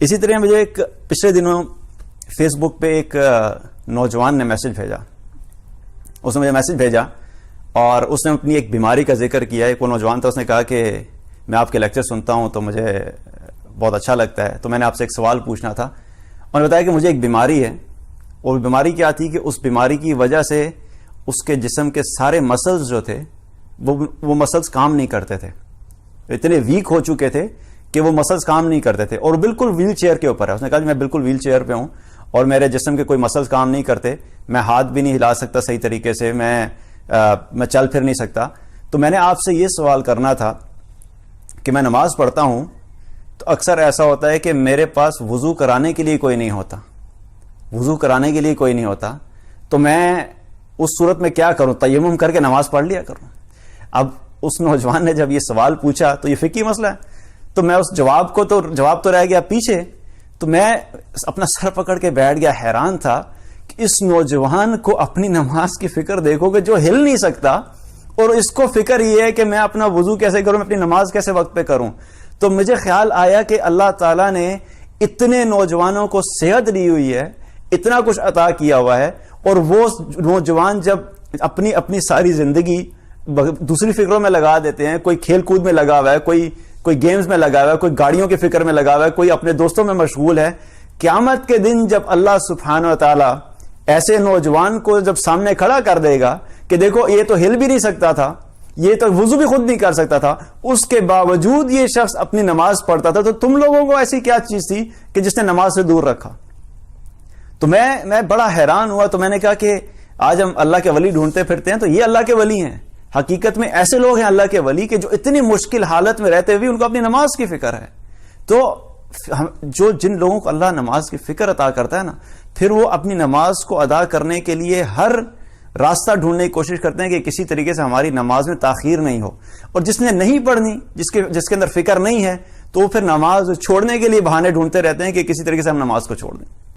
اسی طرح مجھے ایک پچھلے دنوں فیس بک پہ ایک نوجوان نے میسج بھیجا. اس نے مجھے میسج بھیجا اور اس نے اپنی ایک بیماری کا ذکر کیا. ایک وہ نوجوان تھا, اس نے کہا کہ میں آپ کے لیکچر سنتا ہوں تو مجھے بہت اچھا لگتا ہے, تو میں نے آپ سے ایک سوال پوچھنا تھا. اور نے بتایا کہ مجھے ایک بیماری ہے, اور بیماری کیا تھی کہ اس بیماری کی وجہ سے اس کے جسم کے سارے مسلز جو تھے وہ مسلز کام نہیں کرتے تھے, اتنے ویک ہو چکے تھے کہ وہ مسلز کام نہیں کرتے تھے, اور بالکل ویل چیئر کے اوپر ہے. اس نے کہا کہ میں بالکل ویل چیئر پہ ہوں اور میرے جسم کے کوئی مسلز کام نہیں کرتے, میں ہاتھ بھی نہیں ہلا سکتا صحیح طریقے سے, میں چل پھر نہیں سکتا. تو میں نے آپ سے یہ سوال کرنا تھا کہ میں نماز پڑھتا ہوں تو اکثر ایسا ہوتا ہے کہ میرے پاس وضو کرانے کے لیے کوئی نہیں ہوتا, وضو کرانے کے لیے کوئی نہیں ہوتا, تو میں اس صورت میں کیا کروں؟ تیمم کر کے نماز پڑھ لیا کروں. اب اس نوجوان نے جب یہ سوال پوچھا تو یہ فقہی مسئلہ ہے, تو میں اس جواب تو رہ گیا پیچھے. تو میں اپنا سر پکڑ کے بیٹھ گیا, حیران تھا کہ اس نوجوان کو اپنی نماز کی فکر دیکھو کہ جو ہل نہیں سکتا, اور اس کو فکر یہ ہے کہ میں اپنا وضو کیسے کروں, میں اپنی نماز کیسے وقت پہ کروں. تو مجھے خیال آیا کہ اللہ تعالیٰ نے اتنے نوجوانوں کو صحت دی ہوئی ہے, اتنا کچھ عطا کیا ہوا ہے, اور وہ نوجوان جب اپنی ساری زندگی دوسری فکروں میں لگا دیتے ہیں, کوئی کھیل کود میں لگا ہوا ہے, کوئی گیمز میں لگا ہوا ہے, کوئی گاڑیوں کی فکر میں لگا ہوا ہے, کوئی اپنے دوستوں میں مشغول ہے, قیامت کے دن جب اللہ سبحانہ و تعالی ایسے نوجوان کو جب سامنے کھڑا کر دے گا کہ دیکھو یہ تو ہل بھی نہیں سکتا تھا, یہ تو وضو بھی خود نہیں کر سکتا تھا, اس کے باوجود یہ شخص اپنی نماز پڑھتا تھا, تو تم لوگوں کو ایسی کیا چیز تھی کہ جس نے نماز سے دور رکھا؟ تو میں بڑا حیران ہوا. تو میں نے کہا کہ آج ہم اللہ کے ولی ڈھونڈتے پھرتے ہیں, تو یہ اللہ کے ولی ہیں. حقیقت میں ایسے لوگ ہیں اللہ کے ولی کہ جو اتنی مشکل حالت میں رہتے ہوئے ان کو اپنی نماز کی فکر ہے. تو جن لوگوں کو اللہ نماز کی فکر عطا کرتا ہے نا, پھر وہ اپنی نماز کو ادا کرنے کے لیے ہر راستہ ڈھونڈنے کی کوشش کرتے ہیں کہ کسی طریقے سے ہماری نماز میں تاخیر نہیں ہو. اور جس نے نہیں پڑھنی, جس کے اندر فکر نہیں ہے, تو وہ پھر نماز چھوڑنے کے لیے بہانے ڈھونڈتے رہتے ہیں کہ کسی طریقے سے ہم نماز کو چھوڑ دیں.